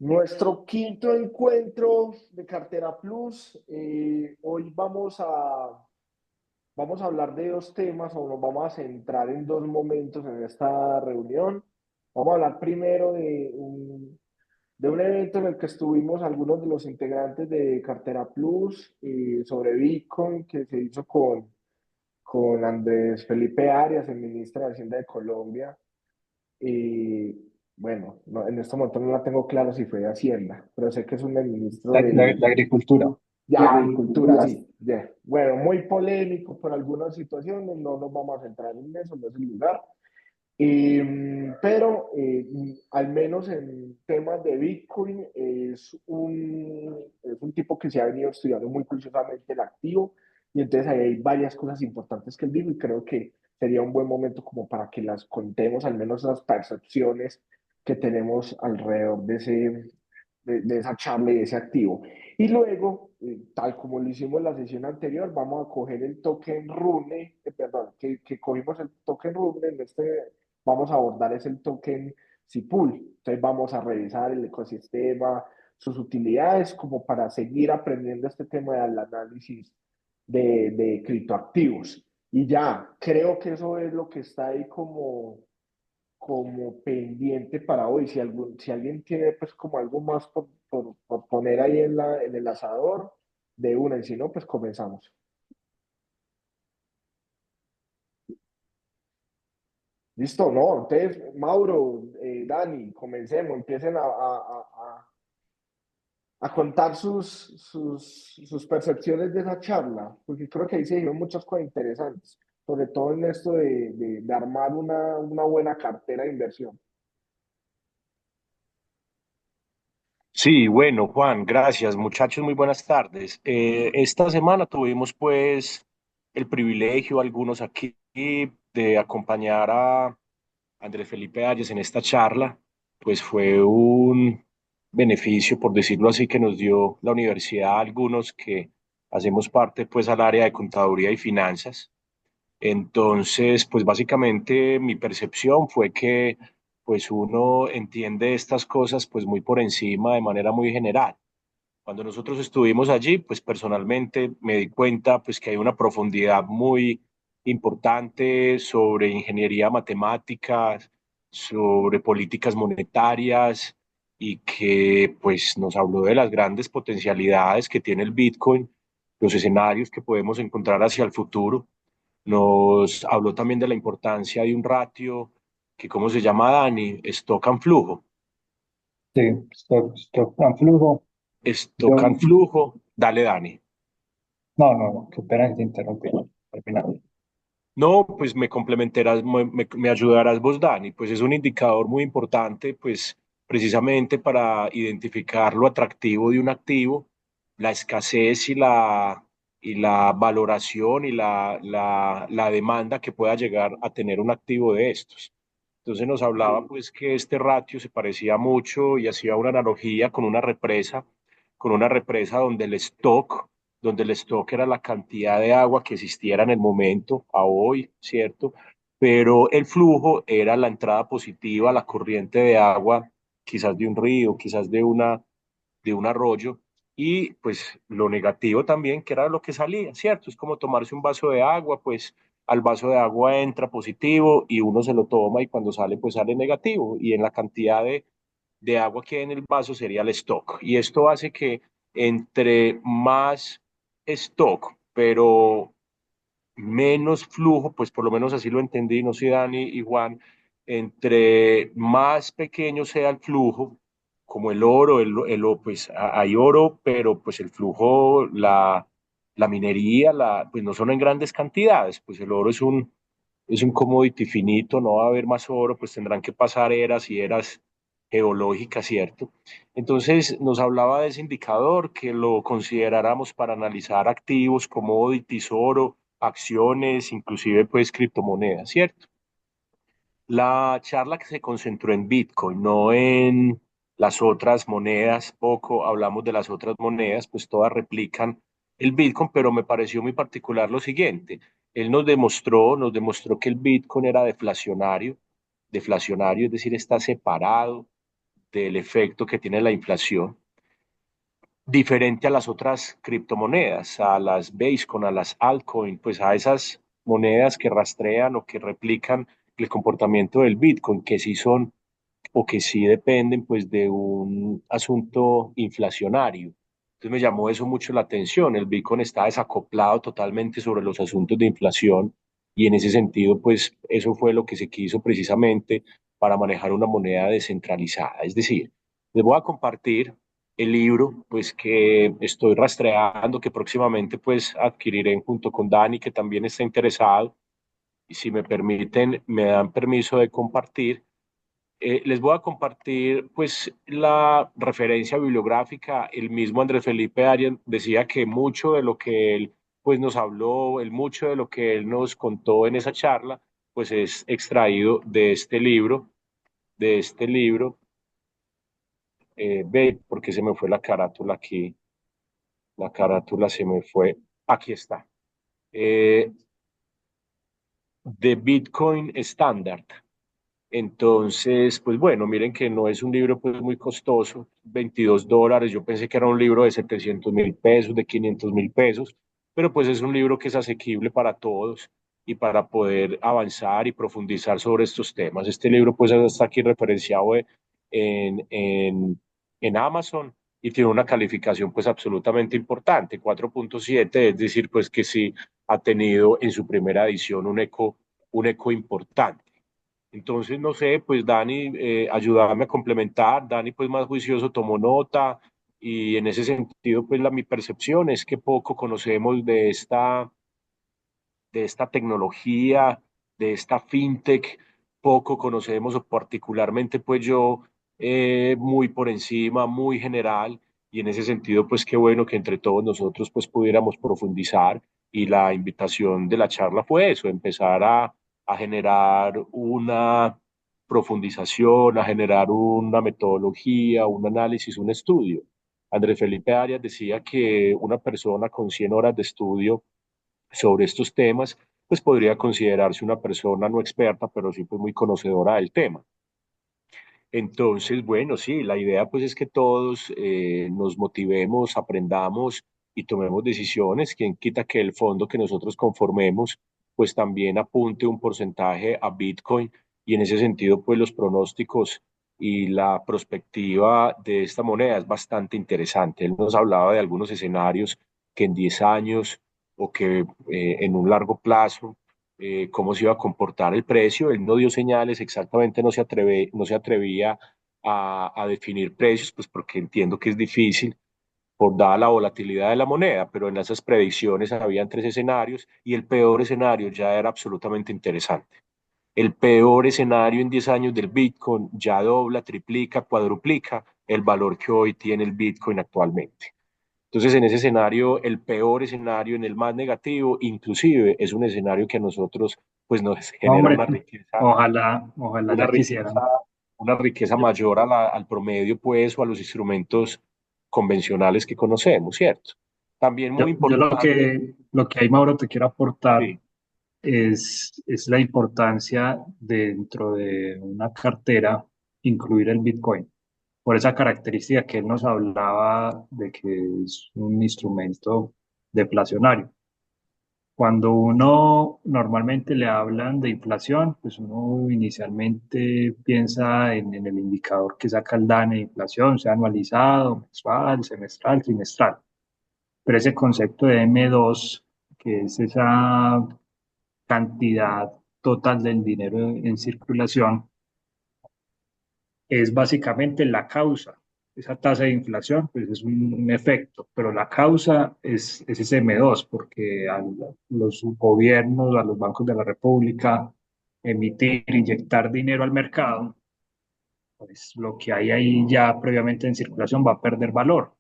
Nuestro quinto encuentro de Cartera Plus. Hoy vamos a hablar de dos temas o nos vamos a centrar en dos momentos en esta reunión. Vamos a hablar primero de un evento en el que estuvimos algunos de los integrantes de Cartera Plus sobre Bitcoin que se hizo con Andrés Felipe Arias, el ministro de Hacienda de Colombia. Y bueno, en este momento no la tengo claro si fue de Hacienda, pero sé que es un ministro La agricultura. de Agricultura, sí. Bueno, muy polémico por algunas situaciones, no nos vamos a centrar en eso, no es el lugar. Pero al menos en temas de Bitcoin es un tipo que se ha venido estudiando muy juiciosamente el activo y entonces ahí hay varias cosas importantes que él dijo y creo que sería un buen momento como para que las contemos, al menos las percepciones que tenemos alrededor de esa charla y de ese activo. Y luego, tal como lo hicimos en la sesión anterior, vamos a coger el token Rune, perdón, que cogimos el token Rune en vamos a abordar es el token Cipul. Entonces vamos a revisar el ecosistema, sus utilidades, como para seguir aprendiendo este tema del análisis de criptoactivos. Y ya, creo que eso es lo que está ahí como pendiente para hoy. Si alguien tiene pues como algo más por poner ahí en el asador, de una, y si no, pues comenzamos. Listo, ¿no? Entonces, Mauro, Dani, comencemos, empiecen a contar sus percepciones de esa charla, porque creo que ahí se dijeron muchas cosas interesantes, sobre todo en esto de armar una buena cartera de inversión. Sí, bueno, Juan, gracias. Muchachos, muy buenas tardes. Esta semana tuvimos pues el privilegio, algunos aquí, de acompañar a Andrés Felipe Ayes en esta charla. Pues fue un beneficio, por decirlo así, que nos dio la universidad a algunos que hacemos parte pues al área de contaduría y finanzas. Entonces, pues básicamente mi percepción fue que pues uno entiende estas cosas pues muy por encima de manera muy general. Cuando nosotros estuvimos allí, pues personalmente me di cuenta pues que hay una profundidad muy importante sobre ingeniería matemática, sobre políticas monetarias y que pues nos habló de las grandes potencialidades que tiene el Bitcoin, los escenarios que podemos encontrar hacia el futuro. Nos habló también de la importancia de un ratio que, ¿cómo se llama, Dani? Stock and flujo. Sí, stock en flujo. Stock and flujo. Dale, Dani. No, qué pena que te interrumpí. Al final. No, pues me complementarás, me ayudarás vos, Dani. Pues es un indicador muy importante, pues precisamente para identificar lo atractivo de un activo, la escasez y la valoración y la demanda que pueda llegar a tener un activo de estos. Entonces nos hablaba pues que este ratio se parecía mucho y hacía una analogía con una represa donde el stock era la cantidad de agua que existiera en el momento, a hoy, ¿cierto? Pero el flujo era la entrada positiva, la corriente de agua, quizás de un río, quizás de un arroyo, y pues lo negativo también, que era lo que salía, ¿cierto? Es como tomarse un vaso de agua, pues al vaso de agua entra positivo y uno se lo toma y cuando sale, pues sale negativo, y en la cantidad de agua que hay en el vaso sería el stock. Y esto hace que entre más stock, pero menos flujo, pues por lo menos así lo entendí, no sé Dani y Juan, entre más pequeño sea el flujo, como el oro, pues hay oro, pero pues el flujo, la minería, pues no son en grandes cantidades, pues el oro es un commodity finito, no va a haber más oro, pues tendrán que pasar eras y eras geológicas, ¿cierto? Entonces nos hablaba de ese indicador que lo consideráramos para analizar activos, commodities, oro, acciones, inclusive pues criptomonedas, ¿cierto? La charla que se concentró en Bitcoin, no en las otras monedas, poco hablamos de las otras monedas, pues todas replican el Bitcoin, pero me pareció muy particular lo siguiente. Él nos demostró que el Bitcoin era deflacionario, es decir, está separado del efecto que tiene la inflación, diferente a las otras criptomonedas, a las Basecon, a las altcoin, pues a esas monedas que rastrean o que replican el comportamiento del Bitcoin, que sí son o que sí dependen pues de un asunto inflacionario. Entonces me llamó eso mucho la atención. El Bitcoin está desacoplado totalmente sobre los asuntos de inflación y en ese sentido pues eso fue lo que se quiso precisamente para manejar una moneda descentralizada. Es decir, les voy a compartir el libro pues que estoy rastreando, que próximamente pues adquiriré junto con Dani, que también está interesado. Y si me permiten, me dan permiso de compartir, les voy a compartir pues la referencia bibliográfica. El mismo Andrés Felipe Arias decía que mucho de lo que él pues nos habló, mucho de lo que él nos contó en esa charla, pues es extraído de este libro, ve, porque se me fue la carátula aquí, la carátula se me fue, aquí está, eh, The Bitcoin Standard. Entonces, pues bueno, miren que no es un libro pues muy costoso, $22. Yo pensé que era un libro de 700.000 pesos, de 500.000 pesos, pero pues es un libro que es asequible para todos y para poder avanzar y profundizar sobre estos temas. Este libro pues está aquí referenciado en, en, en Amazon y tiene una calificación pues absolutamente importante, 4.7, es decir, pues que sí ha tenido en su primera edición un eco importante. Entonces, no sé, pues Dani, ayudarme a complementar. Dani, pues más juicioso, tomó nota y en ese sentido, pues mi percepción es que poco conocemos de esta tecnología, de esta fintech, poco conocemos o particularmente pues yo muy por encima, muy general y en ese sentido pues qué bueno que entre todos nosotros pues pudiéramos profundizar y la invitación de la charla fue eso, empezar a generar una profundización, a generar una metodología, un análisis, un estudio. Andrés Felipe Arias decía que una persona con 100 horas de estudio sobre estos temas, pues podría considerarse una persona no experta, pero sí pues muy conocedora del tema. Entonces, bueno, sí, la idea pues es que todos nos motivemos, aprendamos y tomemos decisiones. Quien quita que el fondo que nosotros conformemos pues también apunte un porcentaje a Bitcoin y en ese sentido pues los pronósticos y la perspectiva de esta moneda es bastante interesante. Él nos hablaba de algunos escenarios que en 10 años o que en un largo plazo cómo se iba a comportar el precio. Él no dio señales, exactamente no se atrevía a definir precios, pues porque entiendo que es difícil por dada la volatilidad de la moneda, pero en esas predicciones habían tres escenarios y el peor escenario ya era absolutamente interesante. El peor escenario en 10 años del Bitcoin ya dobla, triplica, cuadruplica el valor que hoy tiene el Bitcoin actualmente. Entonces, en ese escenario, el peor escenario, en el más negativo, inclusive es un escenario que a nosotros pues nos No, genera hombre, ojalá una ya riqueza, quisieran. una riqueza Yo, mayor al promedio, pues, o a los instrumentos convencionales que conocemos, ¿cierto? También muy yo importante, lo que ahí, Mauro, te quiero aportar sí, es la importancia dentro de una cartera incluir el Bitcoin. Por esa característica que él nos hablaba de que es un instrumento deflacionario. Cuando uno normalmente le hablan de inflación, pues uno inicialmente piensa en el indicador que saca el DANE de inflación, sea anualizado, mensual, semestral, trimestral. Pero ese concepto de M2, que es esa cantidad total del dinero en circulación, es básicamente la causa. Esa tasa de inflación, pues es un efecto, pero la causa es ese M2, porque a los gobiernos, a los bancos de la República, emitir, inyectar dinero al mercado, pues lo que hay ahí ya previamente en circulación va a perder valor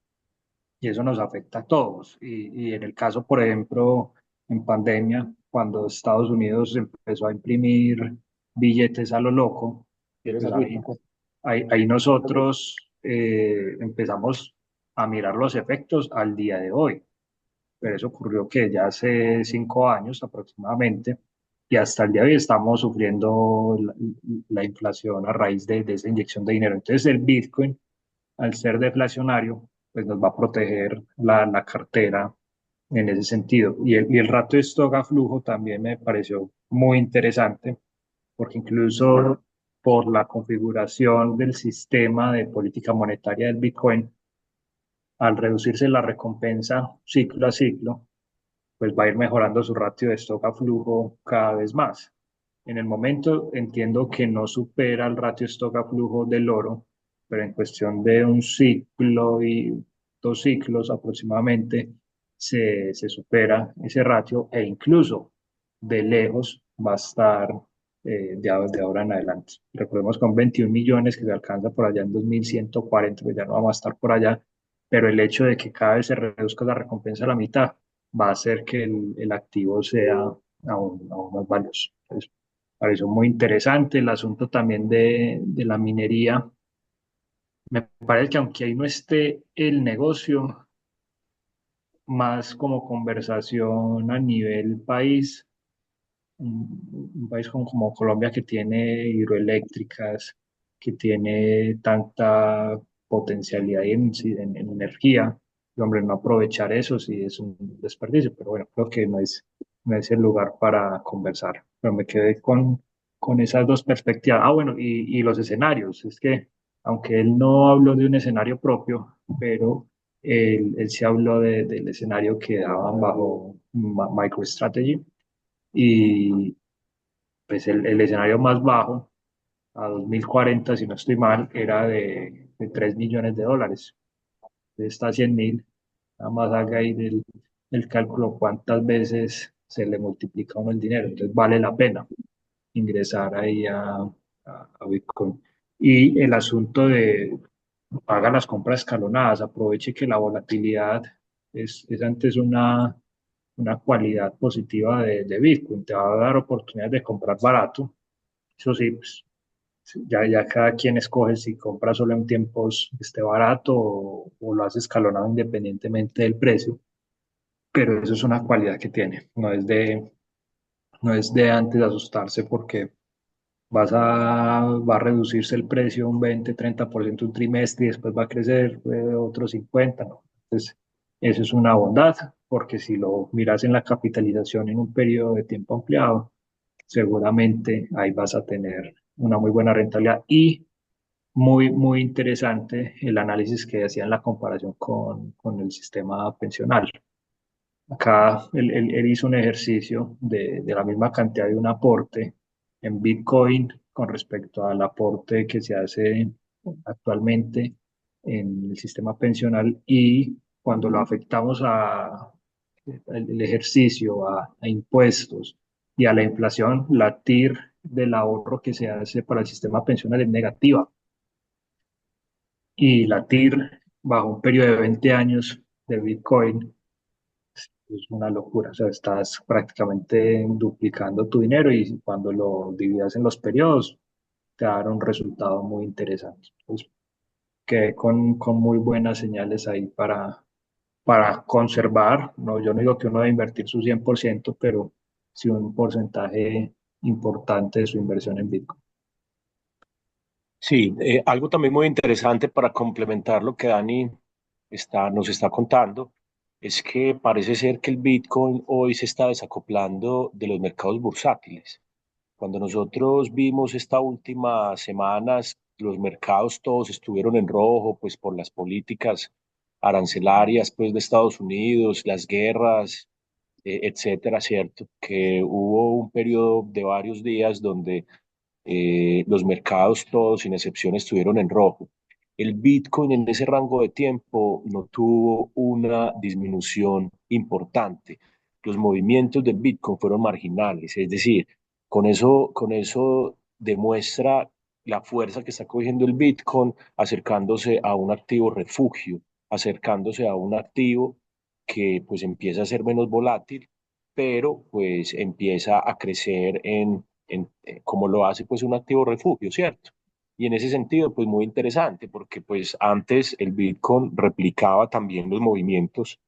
y eso nos afecta a todos. Y en el caso, por ejemplo, en pandemia, cuando Estados Unidos empezó a imprimir billetes a lo loco, ¿Quieres pues agüita? ahí nosotros empezamos a mirar los efectos al día de hoy. Pero eso ocurrió que ya hace 5 años aproximadamente. y hasta el día de hoy estamos sufriendo la inflación a raíz de esa inyección de dinero. Entonces el Bitcoin, al ser deflacionario, pues nos va a proteger la cartera en ese sentido. Y el ratio de stock a flujo también me pareció muy interesante, porque incluso por la configuración del sistema de política monetaria del Bitcoin, al reducirse la recompensa ciclo a ciclo, pues va a ir mejorando su ratio de stock a flujo cada vez más. En el momento entiendo que no supera el ratio stock a flujo del oro, pero en cuestión de un ciclo y 2 ciclos aproximadamente se supera ese ratio e incluso de lejos va a estar de ahora en adelante. Recordemos con 21 millones que se alcanza por allá en 2140, pues ya no vamos a estar por allá, pero el hecho de que cada vez se reduzca la recompensa a la mitad va a hacer que el activo sea aún más valioso. Entonces, pareció muy interesante el asunto también de la minería. Me parece que aunque ahí no esté el negocio, más como conversación a nivel país, un país como Colombia que tiene hidroeléctricas, que tiene tanta potencialidad en energía, y hombre, no aprovechar eso sí es un desperdicio, pero bueno, creo que no es el lugar para conversar. Pero me quedé con esas dos perspectivas. Ah, bueno, y los escenarios, es que aunque él no habló de un escenario propio, pero él sí habló del escenario que daban bajo MicroStrategy y pues el escenario más bajo a 2040, si no estoy mal, era de 3 millones de dólares. Está a 100.000. Nada más haga ahí del cálculo cuántas veces se le multiplica a uno el dinero. Entonces vale la pena ingresar ahí a Bitcoin. Y el asunto de haga las compras escalonadas, aproveche que la volatilidad es antes una cualidad positiva de Bitcoin, te va a dar oportunidades de comprar barato. Eso sí, pues, ya cada quien escoge si compra solo en tiempos que esté barato o lo hace escalonado independientemente del precio, pero eso es una cualidad que tiene, no es de antes de asustarse porque va a reducirse el precio un 20-30% un trimestre y después va a crecer otro 50%, ¿no? Entonces, eso es una bondad, porque si lo miras en la capitalización en un periodo de tiempo ampliado, seguramente ahí vas a tener una muy buena rentabilidad y muy, muy interesante el análisis que hacían la comparación con el sistema pensional. Acá él hizo un ejercicio de la misma cantidad de un aporte en Bitcoin con respecto al aporte que se hace actualmente en el sistema pensional y cuando lo afectamos el ejercicio a impuestos y a la inflación, la TIR del ahorro que se hace para el sistema pensional es negativa y la TIR bajo un periodo de 20 años de Bitcoin es una locura. O sea, estás prácticamente duplicando tu dinero y cuando lo dividas en los periodos, te dará un resultado muy interesante. Entonces, quedé con muy buenas señales ahí para conservar. No, yo no digo que uno debe invertir su 100%, pero sí un porcentaje importante de su inversión en Bitcoin. Sí, algo también muy interesante para complementar lo que Dani nos está contando es que parece ser que el Bitcoin hoy se está desacoplando de los mercados bursátiles. Cuando nosotros vimos esta última semanas, los mercados todos estuvieron en rojo, pues por las políticas arancelarias, pues de Estados Unidos, las guerras, etcétera, ¿cierto? Que hubo un periodo de varios días donde los mercados todos, sin excepción, estuvieron en rojo. El Bitcoin en ese rango de tiempo no tuvo una disminución importante. Los movimientos del Bitcoin fueron marginales, es decir, con eso demuestra la fuerza que está cogiendo el Bitcoin acercándose a un activo refugio, acercándose a un activo que pues empieza a ser menos volátil, pero pues empieza a crecer como lo hace pues un activo refugio, ¿cierto? Y en ese sentido, pues muy interesante, porque pues antes el Bitcoin replicaba también los movimientos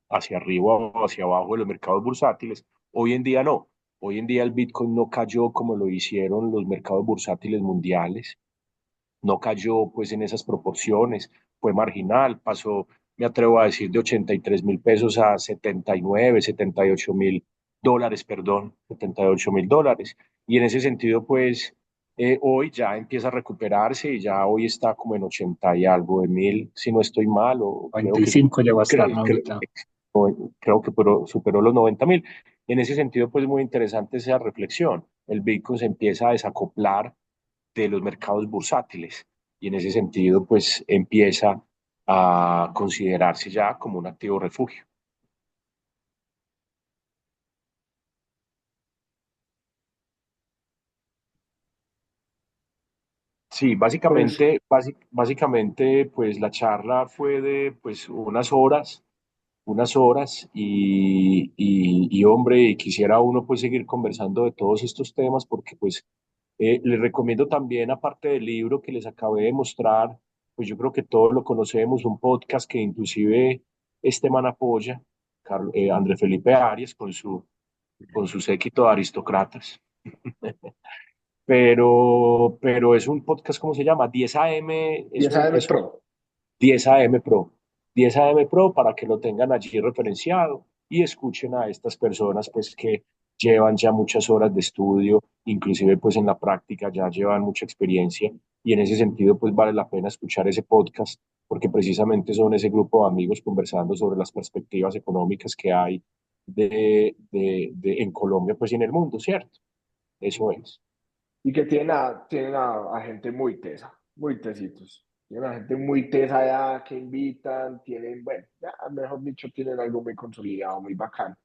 hacia arriba o hacia abajo de los mercados bursátiles, hoy en día no. Hoy en día el Bitcoin no cayó como lo hicieron los mercados bursátiles mundiales, no cayó pues en esas proporciones, fue marginal, pasó, me atrevo a decir, de 83.000 pesos a 79, $78.000, perdón, $78.000. Y en ese sentido, pues hoy ya empieza a recuperarse y ya hoy está como en 80 y algo de mil, si no estoy mal, o creo que, 25 llegó a creo, estar ahorita. creo que superó los 90.000. Y en ese sentido, pues muy interesante esa reflexión. El Bitcoin se empieza a desacoplar de los mercados bursátiles y en ese sentido pues empieza a considerarse ya como un activo refugio. Sí, Pues básicamente pues la charla fue de pues unas horas y hombre, y quisiera uno pues seguir conversando de todos estos temas porque pues les recomiendo también, aparte del libro que les acabé de mostrar, pues yo creo que todos lo conocemos, un podcast que inclusive este man apoya, André Felipe Arias, con su séquito de aristócratas. Pero es un podcast, ¿cómo se llama? 10 AM, 10 AM es un Pro. 10 AM Pro. 10 AM Pro para que lo tengan allí referenciado y escuchen a estas personas pues que llevan ya muchas horas de estudio, inclusive pues en la práctica ya llevan mucha experiencia y en ese sentido pues vale la pena escuchar ese podcast porque precisamente son ese grupo de amigos conversando sobre las perspectivas económicas que hay en Colombia pues y en el mundo, ¿cierto? Eso es. Y que tienen a gente muy tesa, muy tesitos. Tienen a gente muy tesa ya que invitan, tienen, bueno, ya mejor dicho, tienen algo muy consolidado, muy bacano.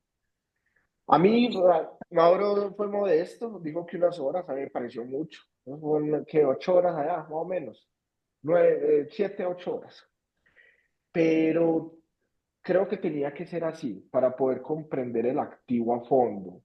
A mí, Mauro fue modesto, dijo que unas horas, a mí me pareció mucho. ¿No? Fueron, que 8 horas allá, más o menos. 7, 8 horas. Pero creo que tenía que ser así para poder comprender el activo a fondo.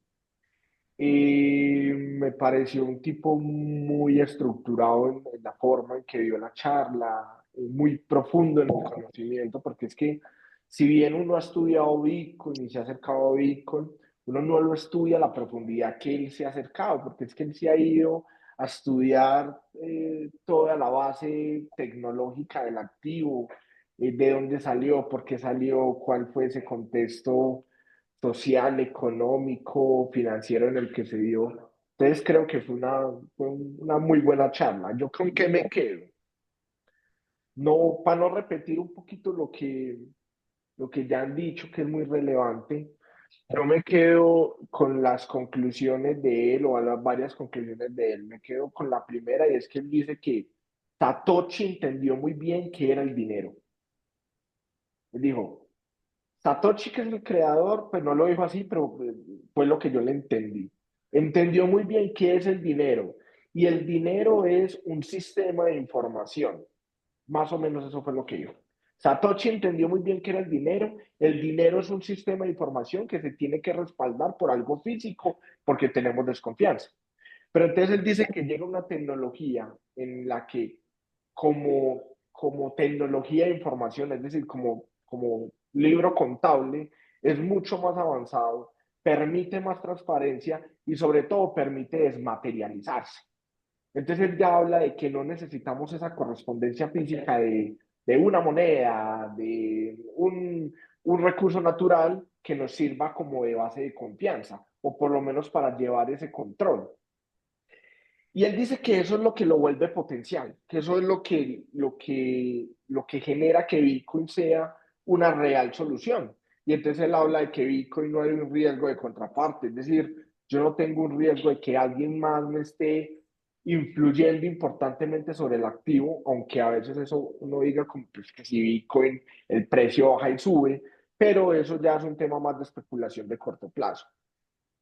Y me pareció un tipo muy estructurado en la forma en que dio la charla, muy profundo en el conocimiento, porque es que si bien uno ha estudiado Bitcoin y se ha acercado a Bitcoin, uno no lo estudia a la profundidad que él se ha acercado, porque es que él se ha ido a estudiar toda la base tecnológica del activo, de dónde salió, por qué salió, cuál fue ese contexto social, económico, financiero en el que se dio. Entonces creo que fue una muy buena charla. ¿Yo con qué me quedo? No, para no repetir un poquito lo que ya han dicho, que es muy relevante, yo me quedo con las conclusiones de él o a las varias conclusiones de él. Me quedo con la primera y es que él dice que Satoshi entendió muy bien qué era el dinero. Él dijo, Satoshi, que es el creador, pues no lo dijo así, pero fue lo que yo le entendí. Entendió muy bien qué es el dinero. Y el dinero es un sistema de información. Más o menos eso fue lo que dijo. Satoshi entendió muy bien qué era el dinero. El dinero es un sistema de información que se tiene que respaldar por algo físico porque tenemos desconfianza. Pero entonces él dice que llega una tecnología en la que como tecnología de información, es decir, como libro contable, es mucho más avanzado, permite más transparencia y sobre todo permite desmaterializarse. Entonces él ya habla de que no necesitamos esa correspondencia física de una moneda, de un recurso natural que nos sirva como de base de confianza, o por lo menos para llevar ese control. Y él dice que eso es lo que lo vuelve potencial, que eso es lo que genera que Bitcoin sea una real solución. Y entonces él habla de que Bitcoin no hay un riesgo de contraparte, es decir, yo no tengo un riesgo de que alguien más me esté influyendo importantemente sobre el activo, aunque a veces eso uno diga como pues, que si Bitcoin el precio baja y sube, pero eso ya es un tema más de especulación de corto plazo.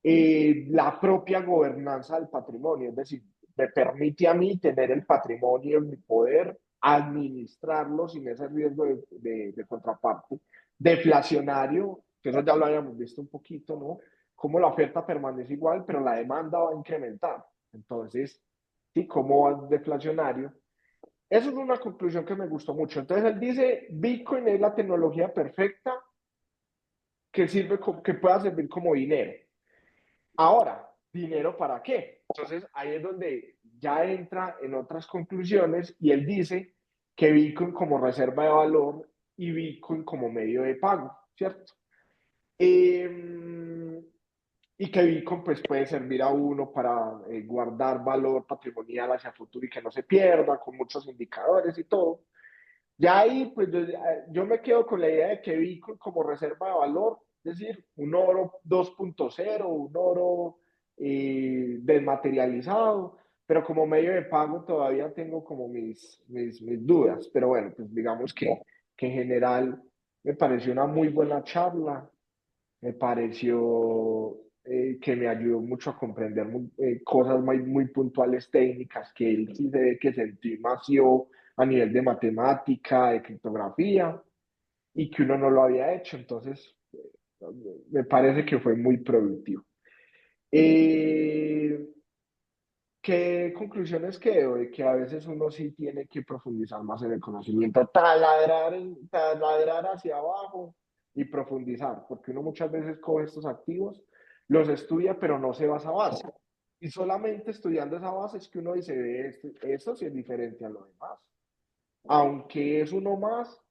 La propia gobernanza del patrimonio, es decir, me permite a mí tener el patrimonio en mi poder, administrarlo sin ese riesgo de contraparte. Deflacionario, que eso ya lo habíamos visto un poquito, ¿no? Cómo la oferta permanece igual, pero la demanda va a incrementar. Entonces, sí, como deflacionario. Eso es una conclusión que me gustó mucho. Entonces, él dice, Bitcoin es la tecnología perfecta que sirve, que pueda servir como dinero. Ahora, ¿dinero para qué? Entonces ahí es donde ya entra en otras conclusiones y él dice que Bitcoin como reserva de valor y Bitcoin como medio de pago, ¿cierto? Eh, y que Bitcoin pues, puede servir a uno para guardar valor patrimonial hacia el futuro y que no se pierda, con muchos indicadores y todo. Ya ahí, pues yo me quedo con la idea de que Bitcoin como reserva de valor, es decir, un oro 2.0, un oro desmaterializado, pero como medio de pago todavía tengo como mis dudas. Pero bueno, pues digamos que en general me pareció una muy buena charla, me pareció que me ayudó mucho a comprender cosas muy puntuales técnicas que él sí se ve que sentí más yo a nivel de matemática, de criptografía, y que uno no lo había hecho. Entonces, me parece que fue muy productivo. Eh, ¿Qué conclusiones quedo? De que a veces uno sí tiene que profundizar más en el conocimiento, taladrar hacia abajo y profundizar, porque uno muchas veces coge estos activos, los estudia, pero no se basa a base. Y solamente estudiando esa base es que uno dice, ve, esto sí es diferente a lo demás. Aunque es uno más,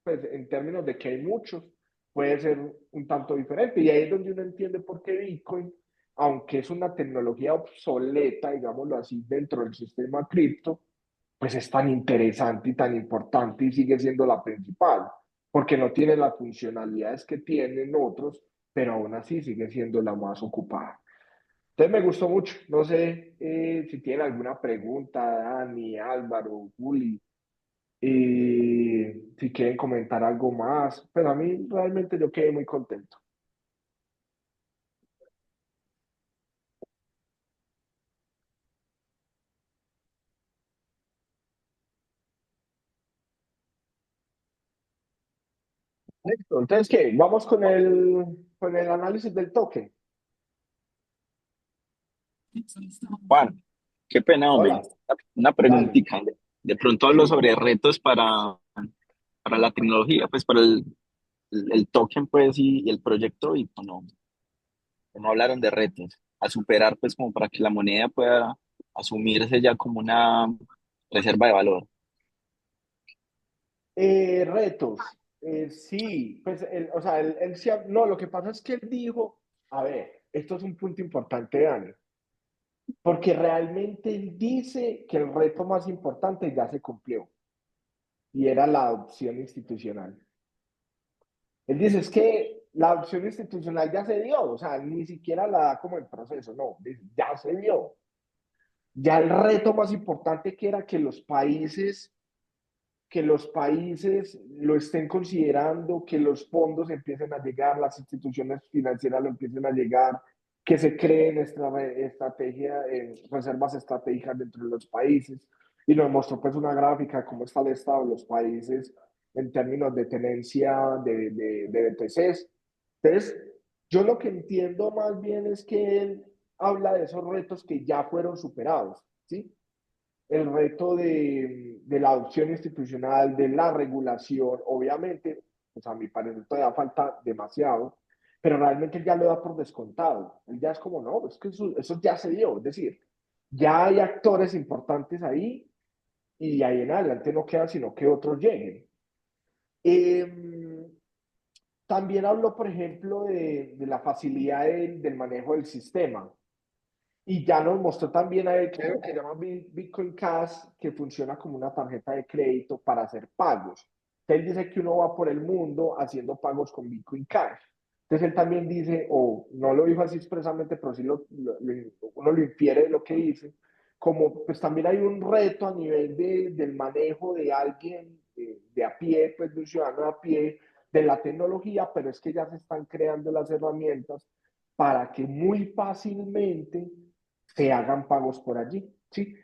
pues en términos de que hay muchos, puede ser un tanto diferente. Y ahí es donde uno entiende por qué Bitcoin, aunque es una tecnología obsoleta, digámoslo así, dentro del sistema cripto, pues es tan interesante y tan importante y sigue siendo la principal, porque no tiene las funcionalidades que tienen otros, pero aún así sigue siendo la más ocupada. Entonces me gustó mucho. No sé si tienen alguna pregunta, Dani, Álvaro, Juli, si quieren comentar algo más, pero a mí realmente yo quedé muy contento. Listo. Entonces, ¿qué? Vamos con el análisis del token. Juan, qué pena, hombre. Hola, Una dale. preguntita. De pronto hablo Sí. sobre retos para la tecnología, pues para el token, pues, y el proyecto, y pues, no hablaron de retos a superar, pues, como para que la moneda pueda asumirse ya como una reserva de valor. Retos. Sí, pues, o sea, no, lo que pasa es que él dijo, a ver, esto es un punto importante, Dani, porque realmente él dice que el reto más importante ya se cumplió y era la adopción institucional. Él dice, es que la adopción institucional ya se dio, o sea, ni siquiera la da como el proceso, no, dice, ya se dio. Ya el reto más importante que era que los países lo estén considerando, que los fondos empiecen a llegar, las instituciones financieras lo empiecen a llegar, que se creen estrategia, reservas estratégicas dentro de los países. Y nos mostró pues una gráfica de cómo está el estado de los países en términos de tenencia de BTCs. Entonces, yo lo que entiendo más bien es que él habla de esos retos que ya fueron superados, ¿sí? El reto de la adopción institucional, de la regulación, obviamente, pues a mi parecer todavía falta demasiado, pero realmente él ya lo da por descontado. Él ya es como, no, es que eso ya se dio, es decir, ya hay actores importantes ahí y de ahí en adelante no queda sino que otros lleguen. Eh, También habló, por ejemplo, de la facilidad del manejo del sistema. Y ya nos mostró también a él que algo que llama Bitcoin Cash, que funciona como una tarjeta de crédito para hacer pagos. Él dice que uno va por el mundo haciendo pagos con Bitcoin Cash. Entonces él también dice, o no lo dijo así expresamente, pero sí uno lo infiere de lo que dice, como pues también hay un reto a nivel del manejo de alguien de a pie, pues de un ciudadano de a pie, de la tecnología, pero es que ya se están creando las herramientas para que muy fácilmente se hagan pagos por allí, ¿sí?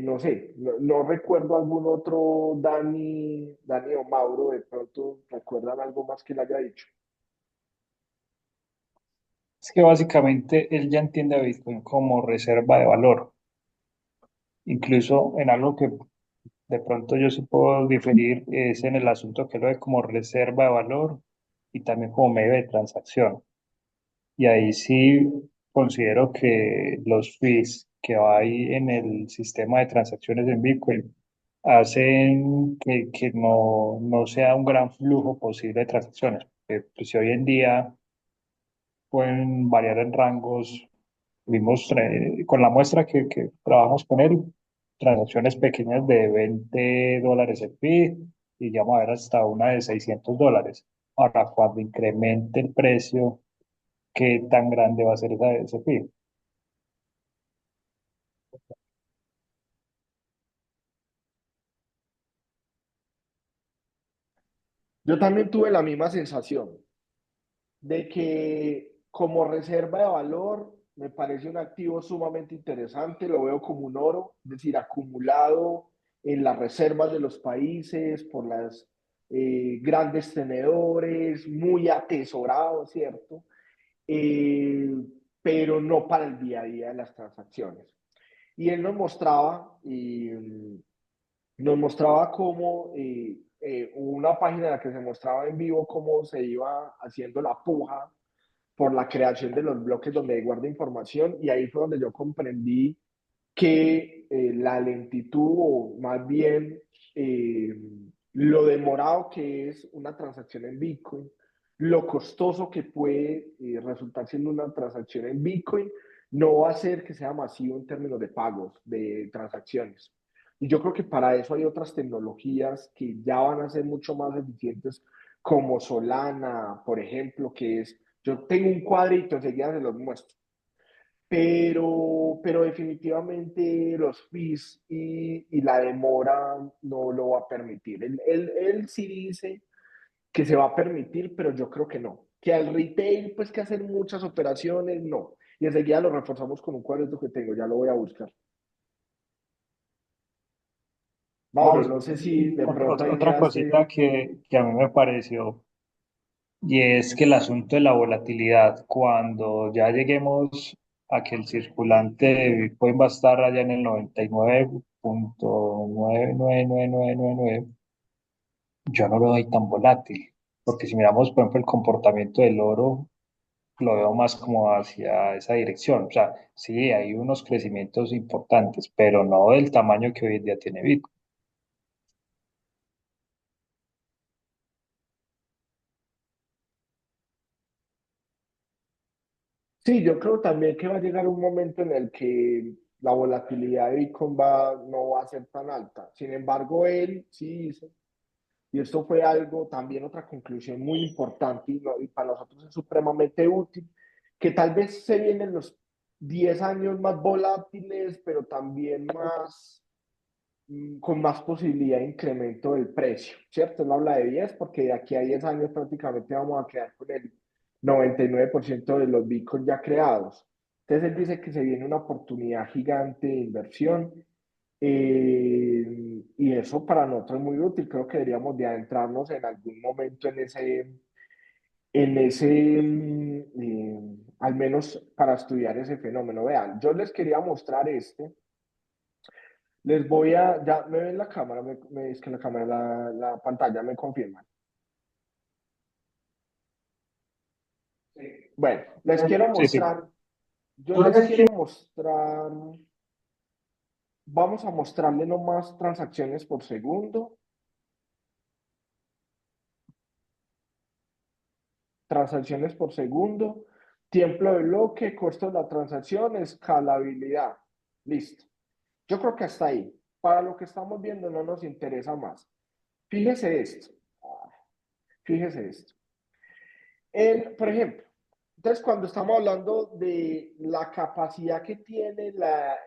No sé, no recuerdo algún otro Dani o Mauro, de pronto recuerdan algo más que le haya dicho. Es que básicamente él ya entiende a Bitcoin como reserva de valor. Incluso en algo que de pronto yo sí puedo diferir es en el asunto que lo ve como reserva de valor y también como medio de transacción. Y ahí sí considero que los fees que hay en el sistema de transacciones en Bitcoin hacen que no sea un gran flujo posible de transacciones. Pues, si hoy en día pueden variar en rangos, vimos con la muestra que trabajamos con él, transacciones pequeñas de $20 el fee y ya vamos a ver hasta una de $600. Ahora, cuando incremente el precio, ¿qué tan grande va a ser ese fee? Yo también tuve la misma sensación de que como reserva de valor me parece un activo sumamente interesante, lo veo como un oro, es decir, acumulado en las reservas de los países por las grandes tenedores, muy atesorado, ¿cierto? Eh, pero no para el día a día de las transacciones. Y él nos mostraba cómo una página en la que se mostraba en vivo cómo se iba haciendo la puja por la creación de los bloques donde guarda información y ahí fue donde yo comprendí que la lentitud o más bien eh, lo demorado que es una transacción en Bitcoin, lo costoso que puede resultar siendo una transacción en Bitcoin, no va a hacer que sea masivo en términos de pagos, de transacciones. Y yo creo que para eso hay otras tecnologías que ya van a ser mucho más eficientes, como Solana, por ejemplo, que es, yo tengo un cuadrito, enseguida se los muestro, pero definitivamente los fees y la demora no lo va a permitir. Él sí dice que se va a permitir, pero yo creo que no. Que al retail, pues que hacer muchas operaciones, no. Y enseguida lo reforzamos con un cuadrito que tengo, ya lo voy a buscar. Mauro, no sé si de pronto ahí Otra quedaste. cosita que a mí me pareció, y es que el asunto de la volatilidad, cuando ya lleguemos a que el circulante de Bitcoin va a estar allá en el 99.999999, yo no lo doy tan volátil, porque si miramos, por ejemplo, el comportamiento del oro, lo veo más como hacia esa dirección. O sea, sí, hay unos crecimientos importantes, pero no del tamaño que hoy en día tiene Bitcoin. Sí, yo creo también que va a llegar un momento en el que la volatilidad de Bitcoin no va a ser tan alta. Sin embargo, él sí dice, y esto fue algo, también otra conclusión muy importante y para nosotros es supremamente útil, que tal vez se vienen los 10 años más volátiles, pero también más, con más posibilidad de incremento del precio, ¿cierto? Él habla de 10 porque de aquí a 10 años prácticamente vamos a quedar con el 99% de los bitcoins ya creados. Entonces él dice que se viene una oportunidad gigante de inversión y eso para nosotros es muy útil. Creo que deberíamos de adentrarnos en algún momento al menos para estudiar ese fenómeno. Vean, yo les quería mostrar ya me ven la cámara, es que la cámara, la pantalla me confirma. Bueno, les quiero Sí, sí. mostrar, yo les quiero mostrar, vamos a mostrarle nomás transacciones por segundo, tiempo de bloque, costo de la transacción, escalabilidad. Listo. Yo creo que hasta ahí. Para lo que estamos viendo no nos interesa más. Fíjese esto. Fíjese esto. Por ejemplo, entonces cuando estamos hablando de la capacidad que tiene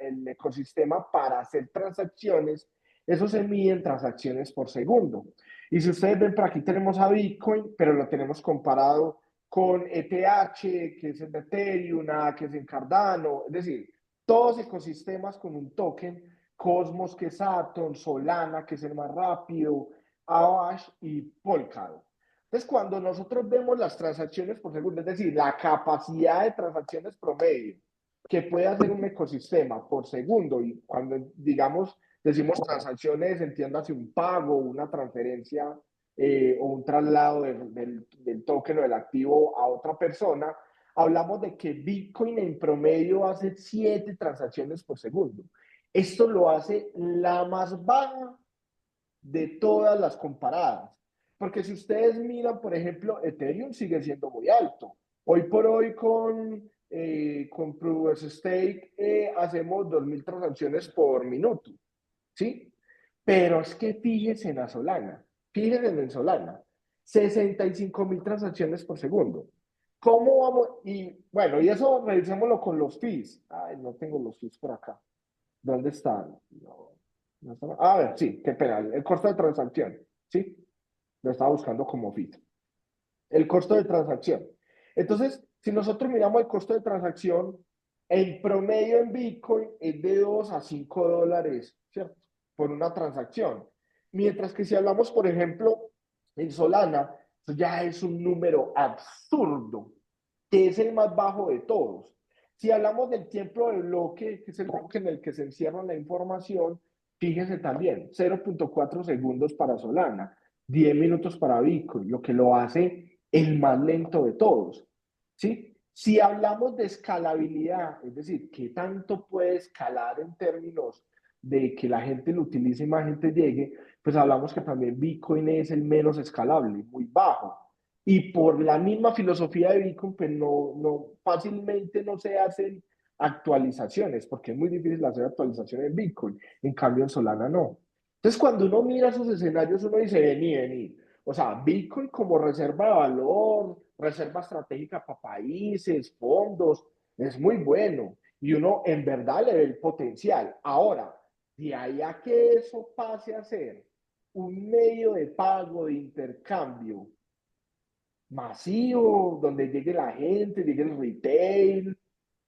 el ecosistema para hacer transacciones, eso se mide en transacciones por segundo. Y si ustedes ven, por aquí tenemos a Bitcoin, pero lo tenemos comparado con ETH, que es el de Ethereum, que es en Cardano, es decir, todos ecosistemas con un token, Cosmos, que es Atom, Solana, que es el más rápido, Avax y Polkadot. Entonces, cuando nosotros vemos las transacciones por segundo, es decir, la capacidad de transacciones promedio que puede hacer un ecosistema por segundo, y cuando digamos, decimos transacciones, entiéndase un pago, una transferencia o un traslado del token o del activo a otra persona, hablamos de que Bitcoin en promedio hace 7 transacciones por segundo. Esto lo hace la más baja de todas las comparadas. Porque si ustedes miran, por ejemplo, Ethereum sigue siendo muy alto. Hoy por hoy con Proof of Stake hacemos 2.000 transacciones por minuto, ¿sí? Pero es que fíjense en Solana, 65.000 transacciones por segundo. ¿Cómo vamos? Y bueno, y eso revisémoslo con los fees. Ay, no tengo los fees por acá. ¿Dónde están? No, no están. A ver, sí, qué pena. El costo de transacción, ¿sí? Lo estaba buscando como fees. El costo de transacción. Entonces, si nosotros miramos el costo de transacción, en promedio en Bitcoin es de 2 a 5 dólares, ¿cierto? Por una transacción. Mientras que si hablamos, por ejemplo, en Solana, eso ya es un número absurdo, que es el más bajo de todos. Si hablamos del tiempo de bloque, que es el bloque en el que se encierra la información, fíjense también, 0.4 segundos para Solana, 10 minutos para Bitcoin, lo que lo hace el más lento de todos, ¿sí? Si hablamos de escalabilidad, es decir, qué tanto puede escalar en términos de que la gente lo utilice y más gente llegue, pues hablamos que también Bitcoin es el menos escalable, muy bajo. Y por la misma filosofía de Bitcoin, pues fácilmente no se hacen actualizaciones, porque es muy difícil hacer actualizaciones en Bitcoin. En cambio, en Solana no. Entonces, cuando uno mira esos escenarios, uno dice, vení, vení. O sea, Bitcoin como reserva de valor, reserva estratégica para países, fondos, es muy bueno. Y uno en verdad le ve el potencial. Ahora, de ahí a que eso pase a ser un medio de pago, de intercambio masivo, donde llegue la gente, llegue el retail,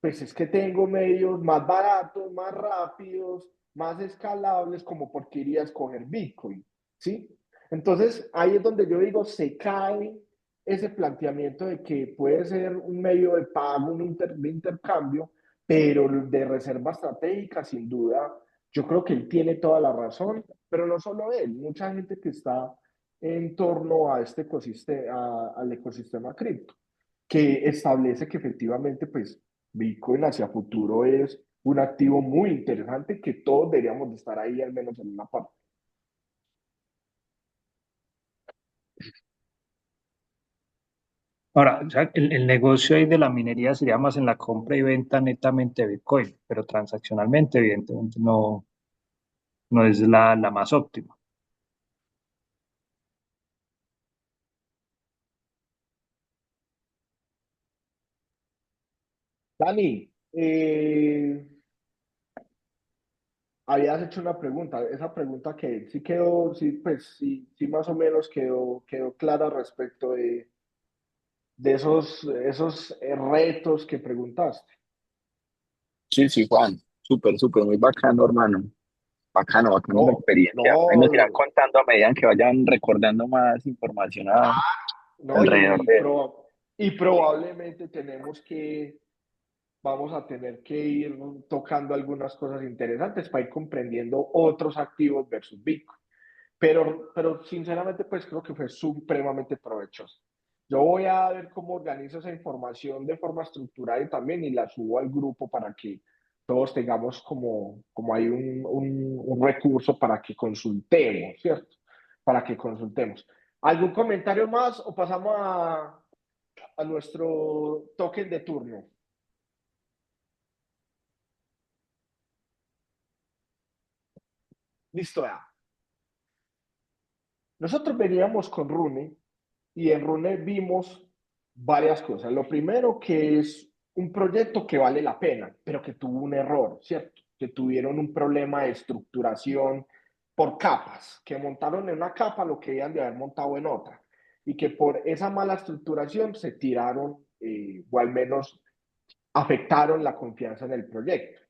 pues es que tengo medios más baratos, más rápidos, más escalables, como porque iría a escoger Bitcoin, ¿sí? Entonces, ahí es donde yo digo, se cae ese planteamiento de que puede ser un medio de pago, de intercambio, pero de reserva estratégica, sin duda, yo creo que él tiene toda la razón, pero no solo él, mucha gente que está en torno a este ecosistema, al ecosistema cripto, que establece que efectivamente, pues, Bitcoin hacia futuro es un activo muy interesante que todos deberíamos de estar ahí al menos en una parte. Ahora, o sea, el negocio ahí de la minería sería más en la compra y venta netamente de Bitcoin, pero transaccionalmente, evidentemente, no es la más óptima. Dani, habías hecho una pregunta, esa pregunta que sí quedó, sí, pues sí más o menos quedó clara respecto de esos retos que preguntaste. Sí, sí, Juan, súper, súper, muy bacano, hermano. Bacano, bacano la No, experiencia. Ahí nos irán no, contando a medida que vayan recordando más información no, alrededor de él. y probablemente vamos a tener que ir tocando algunas cosas interesantes para ir comprendiendo otros activos versus Bitcoin. Pero sinceramente, pues creo que fue supremamente provechoso. Yo voy a ver cómo organizo esa información de forma estructurada y también y la subo al grupo para que todos tengamos como hay un recurso para que consultemos, ¿cierto? Para que consultemos. ¿Algún comentario más o pasamos a nuestro token de turno? Listo, ya. Nosotros veníamos con Rune y en Rune vimos varias cosas. Lo primero que es un proyecto que vale la pena, pero que tuvo un error, ¿cierto? Que tuvieron un problema de estructuración por capas, que montaron en una capa lo que debían de haber montado en otra y que por esa mala estructuración se tiraron o al menos afectaron la confianza en el proyecto,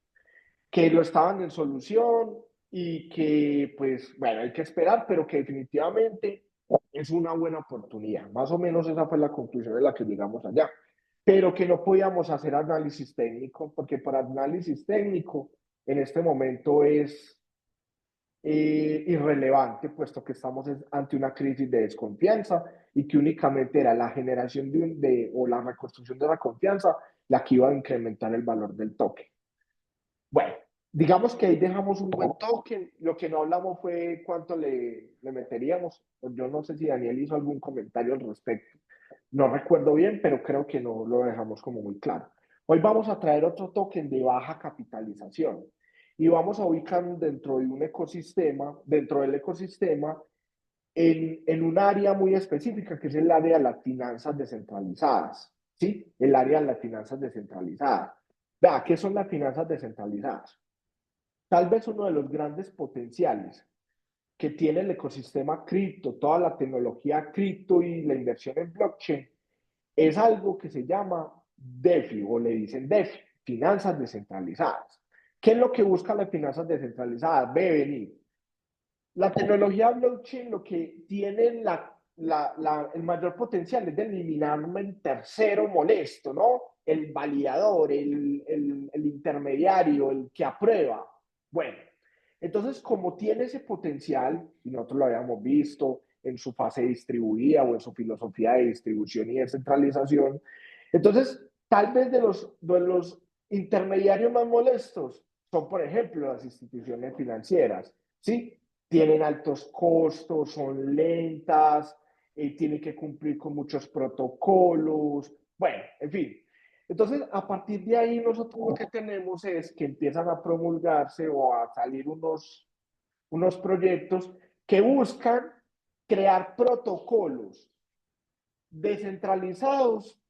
que lo estaban en solución y que, pues, bueno, hay que esperar, pero que definitivamente es una buena oportunidad. Más o menos esa fue la conclusión de la que llegamos allá. Pero que no podíamos hacer análisis técnico, porque para análisis técnico en este momento es irrelevante, puesto que estamos ante una crisis de desconfianza y que únicamente era la generación o la reconstrucción de la confianza la que iba a incrementar el valor del token. Bueno, digamos que ahí dejamos un buen token. Lo que no hablamos fue cuánto le meteríamos. Yo no sé si Daniel hizo algún comentario al respecto. No recuerdo bien, pero creo que no lo dejamos como muy claro. Hoy vamos a traer otro token de baja capitalización y vamos a ubicar dentro de un ecosistema, dentro del ecosistema, en un área muy específica, que es el área de las finanzas descentralizadas, ¿sí? El área de las finanzas descentralizadas. Vea, ¿qué son las finanzas descentralizadas? Tal vez uno de los grandes potenciales que tiene el ecosistema cripto, toda la tecnología cripto y la inversión en blockchain, es algo que se llama DeFi o le dicen DeFi, finanzas descentralizadas. ¿Qué es lo que busca las finanzas descentralizadas? Ve, venir. La tecnología blockchain lo que tiene el mayor potencial es de eliminar un tercero molesto, ¿no? El validador, el intermediario, el que aprueba. Bueno, entonces como tiene ese potencial, y nosotros lo habíamos visto en su fase distribuida o en su filosofía de distribución y descentralización, entonces tal vez de los intermediarios más molestos son, por ejemplo, las instituciones financieras, ¿sí? Tienen altos costos, son lentas, tienen que cumplir con muchos protocolos, bueno, en fin. Entonces, a partir de ahí, nosotros lo que tenemos es que empiezan a promulgarse o a salir unos proyectos que buscan crear protocolos descentralizados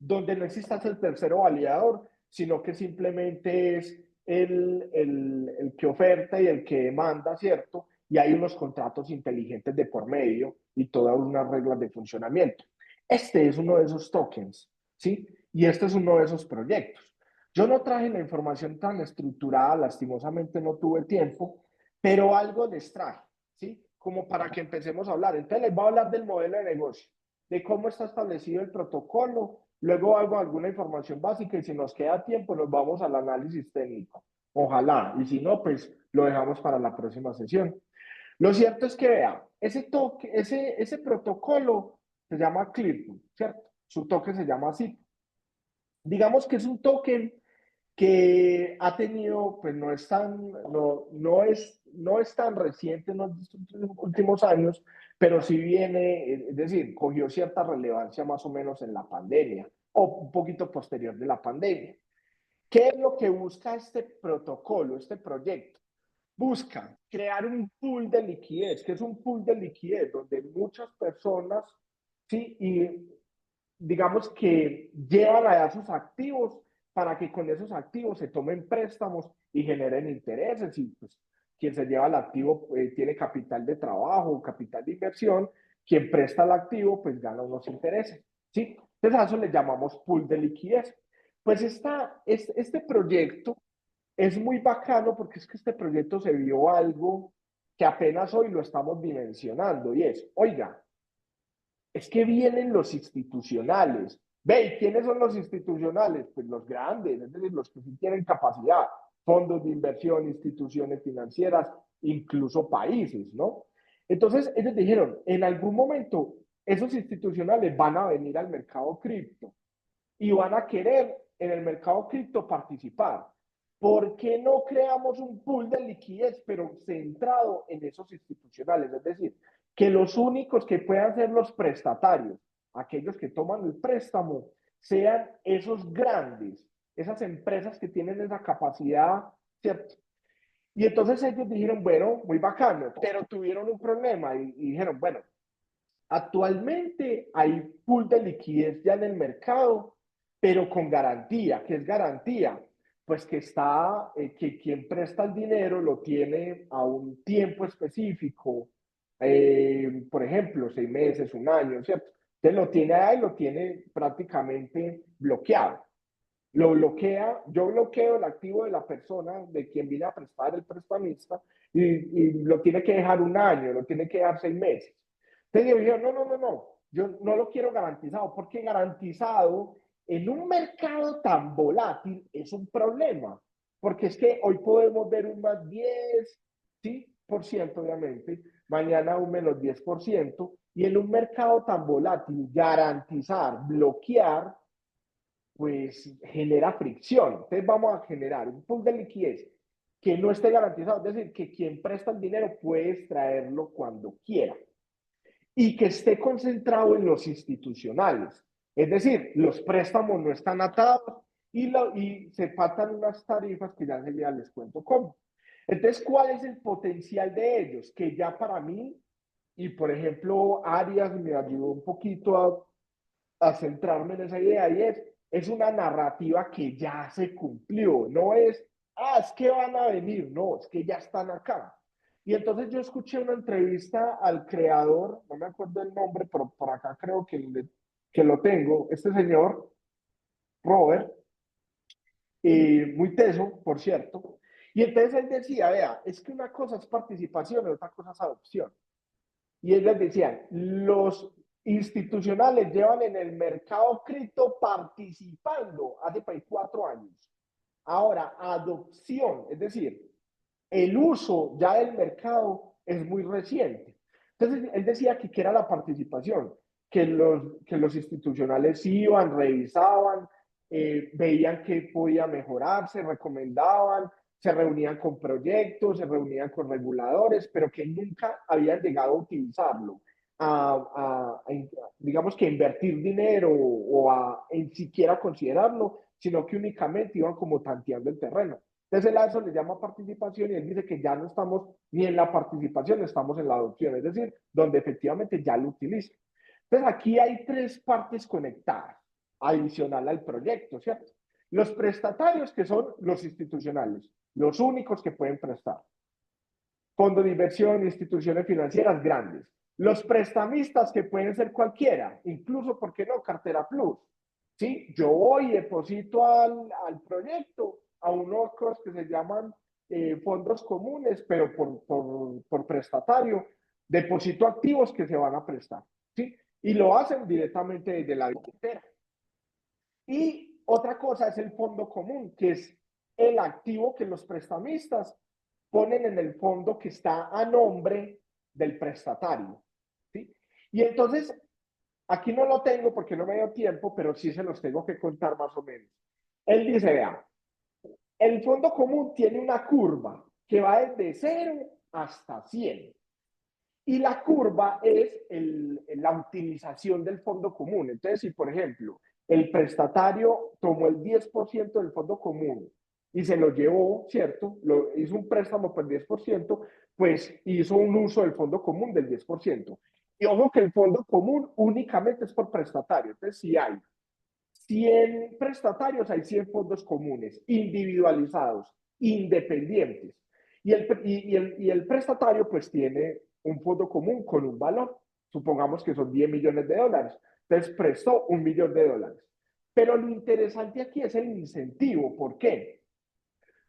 donde no exista el tercero validador, sino que simplemente es el que oferta y el que demanda, ¿cierto? Y hay unos contratos inteligentes de por medio y todas unas reglas de funcionamiento. Este es uno de esos tokens, ¿sí? Y este es uno de esos proyectos. Yo no traje la información tan estructurada, lastimosamente no tuve tiempo, pero algo les traje, ¿sí? Como para que empecemos a hablar. Entonces les voy a hablar del modelo de negocio, de cómo está establecido el protocolo. Luego hago alguna información básica y si nos queda tiempo nos vamos al análisis técnico. Ojalá. Y si no, pues lo dejamos para la próxima sesión. Lo cierto es que, vea, ese protocolo se llama Clearpool, ¿cierto? Su token se llama así. Digamos que es un token que ha tenido, pues no es tan reciente en los últimos años, pero sí viene, es decir, cogió cierta relevancia más o menos en la pandemia o un poquito posterior de la pandemia. ¿Qué es lo que busca este protocolo, este proyecto? Busca crear un pool de liquidez. ¿Qué es un pool de liquidez? Donde muchas personas, sí, y digamos que llevan allá sus activos para que con esos activos se tomen préstamos y generen intereses y pues quien se lleva el activo tiene capital de trabajo, capital de inversión, quien presta el activo pues gana unos intereses, ¿sí? Entonces a eso le llamamos pool de liquidez. Pues este proyecto es muy bacano porque es que este proyecto se vio algo que apenas hoy lo estamos dimensionando y es, oiga, es que vienen los institucionales. Ve, ¿quiénes son los institucionales? Pues los grandes, es decir, los que sí tienen capacidad, fondos de inversión, instituciones financieras, incluso países, ¿no? Entonces, ellos dijeron, en algún momento, esos institucionales van a venir al mercado cripto y van a querer en el mercado cripto participar. ¿Por qué no creamos un pool de liquidez, pero centrado en esos institucionales? Es decir, que los únicos que puedan ser los prestatarios, aquellos que toman el préstamo, sean esos grandes, esas empresas que tienen esa capacidad, ¿cierto? Y entonces ellos dijeron, bueno, muy bacano, pero tuvieron un problema y dijeron, bueno, actualmente hay pool de liquidez ya en el mercado, pero con garantía. ¿Qué es garantía? Pues que quien presta el dinero lo tiene a un tiempo específico, por ejemplo, 6 meses, un año, ¿cierto? Entonces lo tiene ahí, lo tiene prácticamente bloqueado. Lo bloquea, yo bloqueo el activo de la persona, de quien viene a prestar el prestamista, y lo tiene que dejar un año, lo tiene que dejar 6 meses. Entonces yo, no, yo no lo quiero garantizado, porque garantizado en un mercado tan volátil es un problema, porque es que hoy podemos ver un más 10, ¿sí? Por ciento, obviamente, mañana un menos 10%, y en un mercado tan volátil, garantizar, bloquear, pues genera fricción. Entonces vamos a generar un pool de liquidez que no esté garantizado, es decir, que quien presta el dinero puede extraerlo cuando quiera y que esté concentrado en los institucionales. Es decir, los préstamos no están atados y se pactan unas tarifas que ya les cuento cómo. Entonces, ¿cuál es el potencial de ellos? Que ya para mí, y por ejemplo, Arias me ayudó un poquito a centrarme en esa idea, y es una narrativa que ya se cumplió, no es, es que van a venir, no, es que ya están acá. Y entonces yo escuché una entrevista al creador, no me acuerdo el nombre, pero por acá creo que lo tengo, este señor, Robert, muy teso, por cierto, y entonces él decía, vea, es que una cosa es participación y otra cosa es adopción. Y ellos decían, los institucionales llevan en el mercado cripto participando hace 4 años. Ahora, adopción, es decir, el uso ya del mercado es muy reciente. Entonces, él decía que era la participación, que los institucionales iban, revisaban, veían que podía mejorarse, recomendaban, se reunían con proyectos, se reunían con reguladores, pero que nunca habían llegado a utilizarlo, digamos que invertir dinero o a en siquiera considerarlo, sino que únicamente iban como tanteando el terreno. Entonces, a eso le llama participación y él dice que ya no estamos ni en la participación, estamos en la adopción, es decir, donde efectivamente ya lo utilizan. Entonces, aquí hay tres partes conectadas, adicional al proyecto, ¿cierto? Los prestatarios, que son los institucionales, los únicos que pueden prestar. Fondo de inversión, instituciones financieras grandes. Los prestamistas, que pueden ser cualquiera, incluso, ¿por qué no? Cartera Plus. ¿Sí? Yo voy y deposito al proyecto a unos que se llaman fondos comunes, pero por prestatario, deposito activos que se van a prestar. ¿Sí? Y lo hacen directamente desde la billetera. Y otra cosa es el fondo común, que es el activo que los prestamistas ponen en el fondo que está a nombre del prestatario. ¿Sí? Y entonces, aquí no lo tengo porque no me dio tiempo, pero sí se los tengo que contar más o menos. Él dice, vea, el fondo común tiene una curva que va desde 0 hasta 100. Y la curva es la utilización del fondo común. Entonces, si por ejemplo el prestatario tomó el 10% del fondo común y se lo llevó, ¿cierto? Hizo un préstamo por el 10%, pues hizo un uso del fondo común del 10%. Y ojo que el fondo común únicamente es por prestatario. Entonces, si hay 100 prestatarios, hay 100 fondos comunes, individualizados, independientes. Y el prestatario pues tiene un fondo común con un valor, supongamos que son 10 millones de dólares, entonces prestó $1.000.000. Pero lo interesante aquí es el incentivo. ¿Por qué?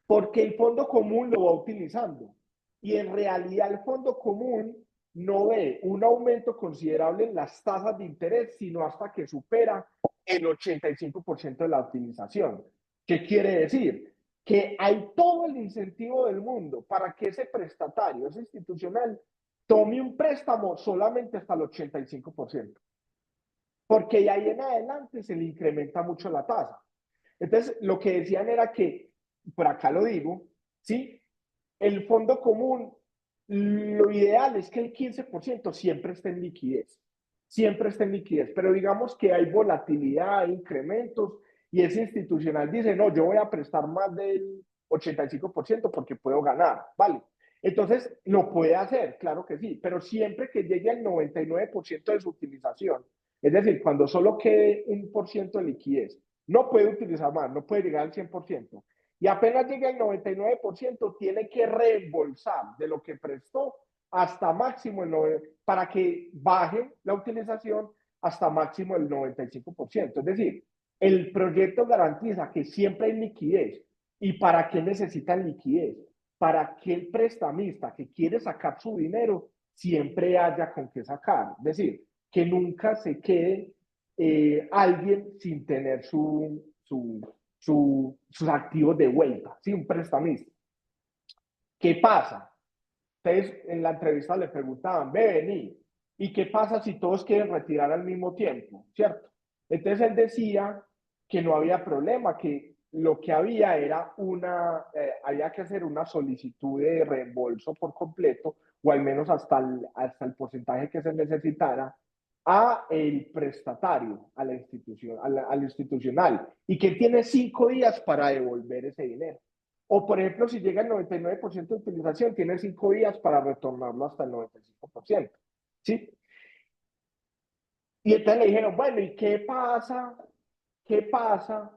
Porque el fondo común lo va utilizando y en realidad el fondo común no ve un aumento considerable en las tasas de interés, sino hasta que supera el 85% de la utilización. ¿Qué quiere decir? Que hay todo el incentivo del mundo para que ese prestatario, ese institucional, tome un préstamo solamente hasta el 85%, porque de ahí en adelante se le incrementa mucho la tasa. Entonces, lo que decían era que, por acá lo digo, ¿sí? El fondo común, lo ideal es que el 15% siempre esté en liquidez, siempre esté en liquidez, pero digamos que hay volatilidad, hay incrementos, y ese institucional dice, no, yo voy a prestar más del 85% porque puedo ganar, ¿vale? Entonces, lo puede hacer, claro que sí, pero siempre que llegue al 99% de su utilización, es decir, cuando solo quede 1% de liquidez, no puede utilizar más, no puede llegar al 100%. Y apenas llegue al 99%, tiene que reembolsar de lo que prestó hasta máximo para que baje la utilización hasta máximo el 95%. Es decir, el proyecto garantiza que siempre hay liquidez. ¿Y para qué necesitan liquidez? Para que el prestamista que quiere sacar su dinero siempre haya con qué sacar. Es decir, que nunca se quede alguien sin tener sus activos de vuelta, ¿sí? Un prestamista. ¿Qué pasa? Entonces, en la entrevista le preguntaban, ve, vení, ¿y qué pasa si todos quieren retirar al mismo tiempo? ¿Cierto? Entonces él decía que no había problema, que lo que había era había que hacer una solicitud de reembolso por completo, o al menos hasta el porcentaje que se necesitara, a el prestatario, a la institución, al institucional, y que tiene 5 días para devolver ese dinero. O, por ejemplo, si llega el 99% de utilización, tiene 5 días para retornarlo hasta el 95%. ¿Sí? Y entonces le dijeron, bueno, ¿y qué pasa? ¿Qué pasa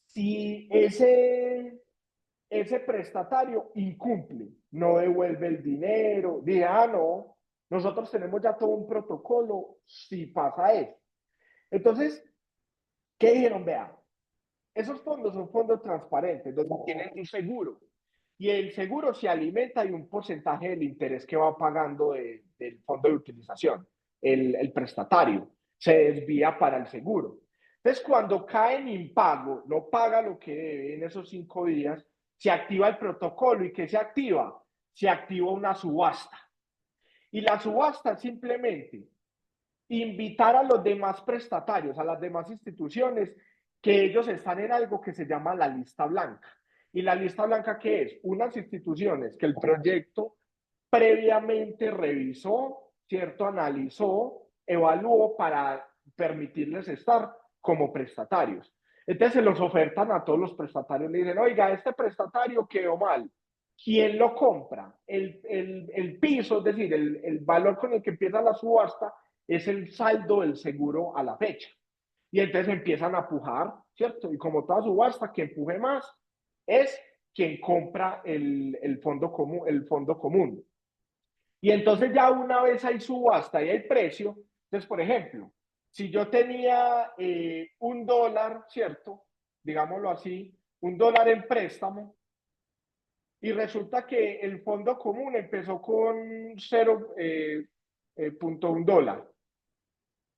si ese prestatario incumple, no devuelve el dinero? Dije, no, nosotros tenemos ya todo un protocolo si pasa eso. Entonces, ¿qué dijeron? Vean, esos fondos son fondos transparentes, donde tienen un seguro. Y el seguro se alimenta de un porcentaje del interés que va pagando del fondo de utilización, el prestatario. Se desvía para el seguro. Entonces, cuando cae en impago, no paga lo que debe en esos 5 días, se activa el protocolo. ¿Y qué se activa? Se activa una subasta. Y la subasta simplemente invitar a los demás prestatarios, a las demás instituciones, que ellos están en algo que se llama la lista blanca. ¿Y la lista blanca qué es? Unas instituciones que el proyecto previamente revisó, ¿cierto? Analizó, evaluó para permitirles estar como prestatarios. Entonces se los ofertan a todos los prestatarios, le dicen, oiga, este prestatario quedó mal. ¿Quién lo compra? El piso, es decir, el valor con el que empieza la subasta, es el saldo del seguro a la fecha. Y entonces empiezan a pujar, ¿cierto? Y como toda subasta, quien empuje más es quien compra el fondo común, el fondo común. Y entonces ya una vez hay subasta y hay precio, entonces, por ejemplo, si yo tenía $1, ¿cierto? Digámoslo así, $1 en préstamo, y resulta que el fondo común empezó con 0.1 dólar.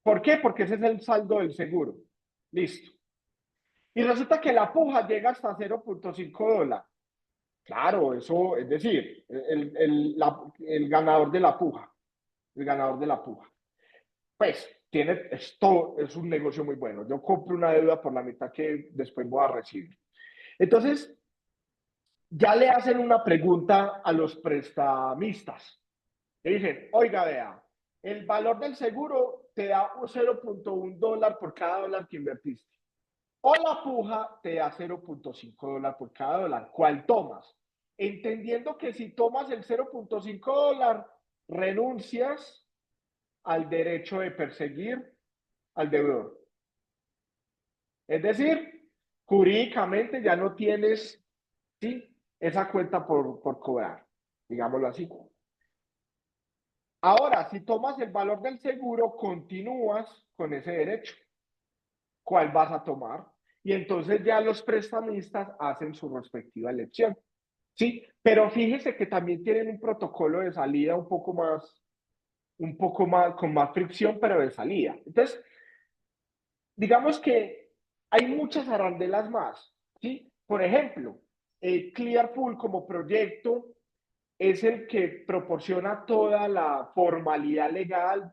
¿Por qué? Porque ese es el saldo del seguro. Listo. Y resulta que la puja llega hasta 0.5 dólares. Claro, eso es decir, el ganador de la puja. El ganador de la puja. Pues esto es un negocio muy bueno. Yo compro una deuda por la mitad que después voy a recibir. Entonces, ya le hacen una pregunta a los prestamistas. Le dicen, oiga, vea, el valor del seguro te da un 0.1 dólar por cada dólar que invertiste. O la puja te da 0.5 dólar por cada dólar. ¿Cuál tomas? Entendiendo que si tomas el 0.5 dólar, renuncias al derecho de perseguir al deudor. Es decir, jurídicamente ya no tienes, ¿sí?, esa cuenta por cobrar, digámoslo así. Ahora, si tomas el valor del seguro, continúas con ese derecho. ¿Cuál vas a tomar? Y entonces ya los prestamistas hacen su respectiva elección. ¿Sí? Pero fíjese que también tienen un protocolo de salida un poco más, con más fricción, pero de salida. Entonces, digamos que hay muchas arandelas más. ¿Sí? Por ejemplo, Clearpool como proyecto es el que proporciona toda la formalidad legal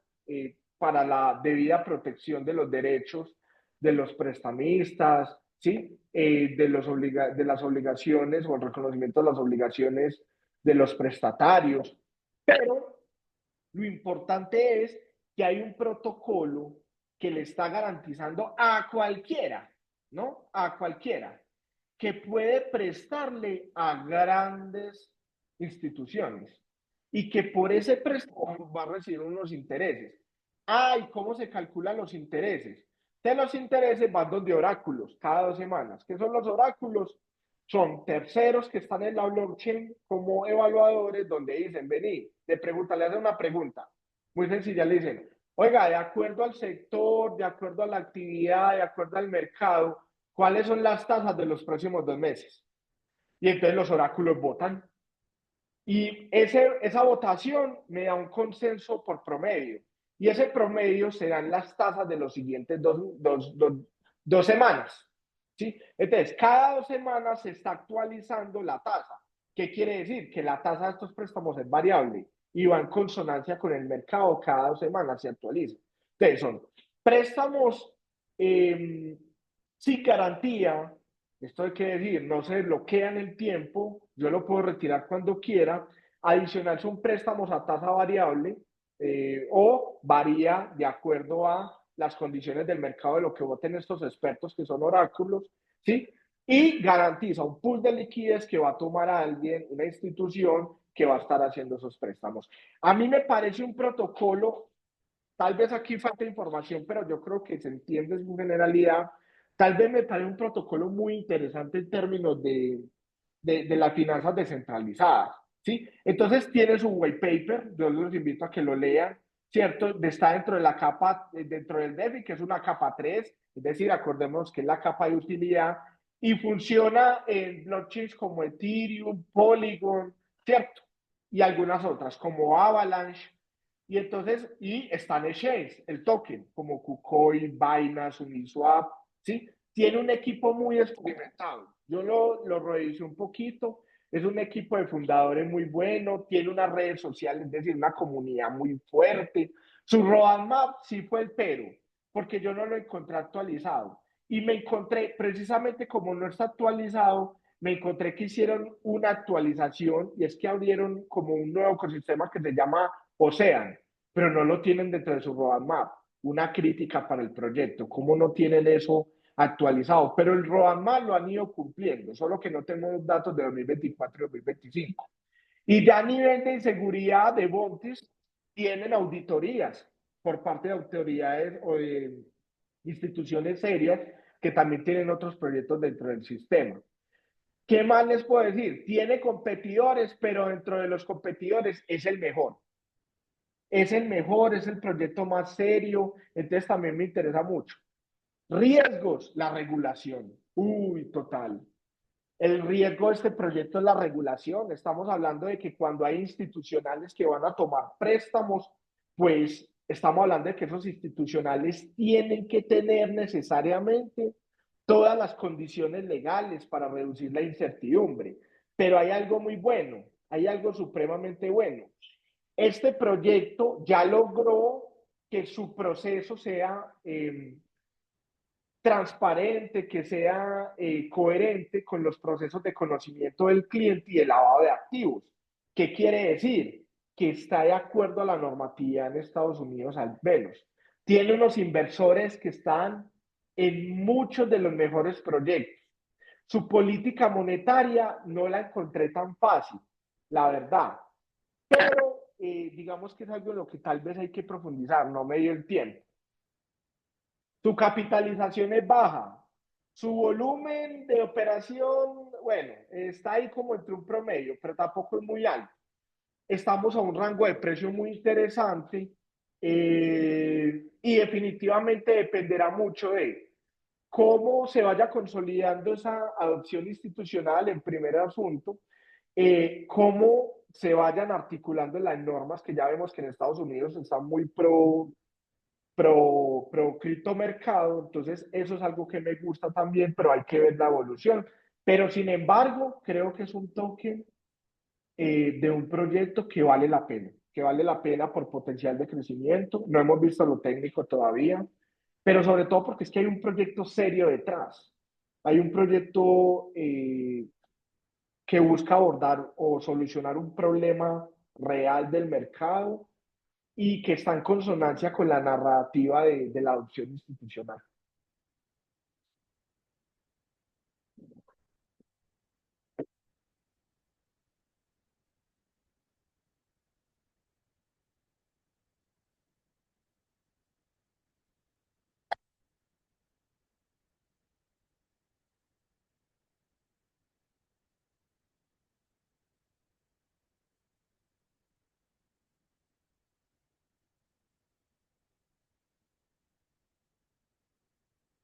para la debida protección de los derechos de los prestamistas, ¿sí? De las obligaciones o el reconocimiento de las obligaciones de los prestatarios. Pero lo importante es que hay un protocolo que le está garantizando a cualquiera, ¿no? A cualquiera, que puede prestarle a grandes instituciones y que por ese préstamo va a recibir unos intereses. ¿Y cómo se calculan los intereses? De los intereses van donde oráculos, cada 2 semanas. ¿Qué son los oráculos? Son terceros que están en la blockchain como evaluadores, donde dicen, vení, le hacen una pregunta muy sencilla, le dicen, oiga, de acuerdo al sector, de acuerdo a la actividad, de acuerdo al mercado, ¿cuáles son las tasas de los próximos 2 meses? Y entonces los oráculos votan. Y esa votación me da un consenso por promedio. Y ese promedio serán las tasas de los siguientes 2 semanas. ¿Sí? Entonces, cada 2 semanas se está actualizando la tasa. ¿Qué quiere decir? Que la tasa de estos préstamos es variable y va en consonancia con el mercado, cada 2 semanas se actualiza. Entonces son préstamos sin garantía, esto quiere decir, no se bloquea en el tiempo, yo lo puedo retirar cuando quiera. Adicional son préstamos a tasa variable, o varía de acuerdo a las condiciones del mercado de lo que voten estos expertos que son oráculos, ¿sí? Y garantiza un pool de liquidez que va a tomar a alguien, una institución que va a estar haciendo esos préstamos. A mí me parece un protocolo, tal vez aquí falta información, pero yo creo que se entiende en su generalidad. Tal vez me parece un protocolo muy interesante en términos de las finanzas descentralizadas, ¿sí? Entonces tiene su white paper, yo los invito a que lo lean, ¿cierto? Está dentro de la capa, dentro del DeFi, que es una capa 3, es decir, acordémonos que es la capa de utilidad, y funciona en blockchains como Ethereum, Polygon, ¿cierto? Y algunas otras, como Avalanche, y entonces, y están exchanges, el token, como KuCoin, Binance, Uniswap, ¿sí? Tiene un equipo muy experimentado. Yo lo revisé un poquito. Es un equipo de fundadores muy bueno, tiene unas redes sociales, es decir, una comunidad muy fuerte. Su roadmap sí fue el pero, porque yo no lo encontré actualizado. Y me encontré, precisamente como no está actualizado, me encontré que hicieron una actualización y es que abrieron como un nuevo ecosistema que se llama Ocean, pero no lo tienen dentro de su roadmap. Una crítica para el proyecto, ¿cómo no tienen eso actualizado? Pero el roadmap lo han ido cumpliendo, solo que no tenemos datos de 2024 y 2025. Y ya a nivel de inseguridad de Bontis, tienen auditorías por parte de autoridades o de instituciones serias que también tienen otros proyectos dentro del sistema. ¿Qué más les puedo decir? Tiene competidores, pero dentro de los competidores es el mejor. Es el mejor, es el proyecto más serio, entonces también me interesa mucho. Riesgos, la regulación. Uy, total. El riesgo de este proyecto es la regulación. Estamos hablando de que cuando hay institucionales que van a tomar préstamos, pues estamos hablando de que esos institucionales tienen que tener necesariamente todas las condiciones legales para reducir la incertidumbre. Pero hay algo muy bueno, hay algo supremamente bueno. Este proyecto ya logró que su proceso sea transparente, que sea coherente con los procesos de conocimiento del cliente y el lavado de activos. ¿Qué quiere decir? Que está de acuerdo a la normativa en Estados Unidos al menos. Tiene unos inversores que están en muchos de los mejores proyectos. Su política monetaria no la encontré tan fácil, la verdad, pero digamos que es algo en lo que tal vez hay que profundizar, no me dio el tiempo. Su capitalización es baja. Su volumen de operación, bueno, está ahí como entre un promedio, pero tampoco es muy alto. Estamos a un rango de precio muy interesante, y definitivamente dependerá mucho de cómo se vaya consolidando esa adopción institucional en primer asunto, cómo se vayan articulando las normas que ya vemos que en Estados Unidos están muy pro criptomercado, entonces eso es algo que me gusta también, pero hay que ver la evolución. Pero sin embargo, creo que es un token de un proyecto que vale la pena por potencial de crecimiento. No hemos visto lo técnico todavía, pero sobre todo porque es que hay un proyecto serio detrás. Hay un proyecto que busca abordar o solucionar un problema real del mercado y que está en consonancia con la narrativa de la adopción institucional.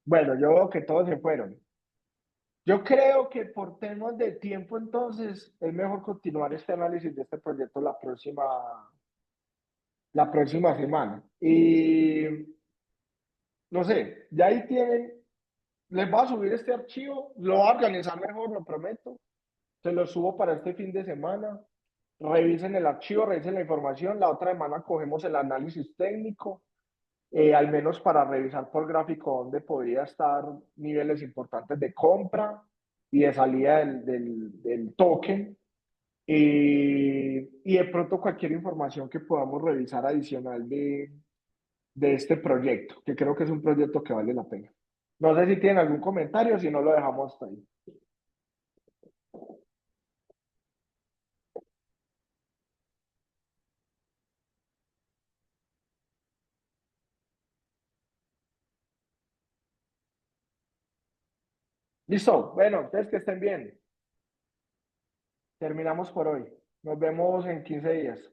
Bueno, yo veo que todos se fueron. Yo creo que por temas de tiempo, entonces, es mejor continuar este análisis de este proyecto la próxima semana. Y no sé, ya ahí tienen, les voy a subir este archivo, lo voy a organizar mejor, lo prometo. Se los subo para este fin de semana. Revisen el archivo, revisen la información. La otra semana cogemos el análisis técnico, al menos para revisar por gráfico dónde podría estar niveles importantes de compra y de salida del token. Y de pronto cualquier información que podamos revisar adicional de este proyecto, que creo que es un proyecto que vale la pena. No sé si tienen algún comentario, si no lo dejamos hasta ahí. Listo, bueno, entonces que estén bien. Terminamos por hoy. Nos vemos en 15 días.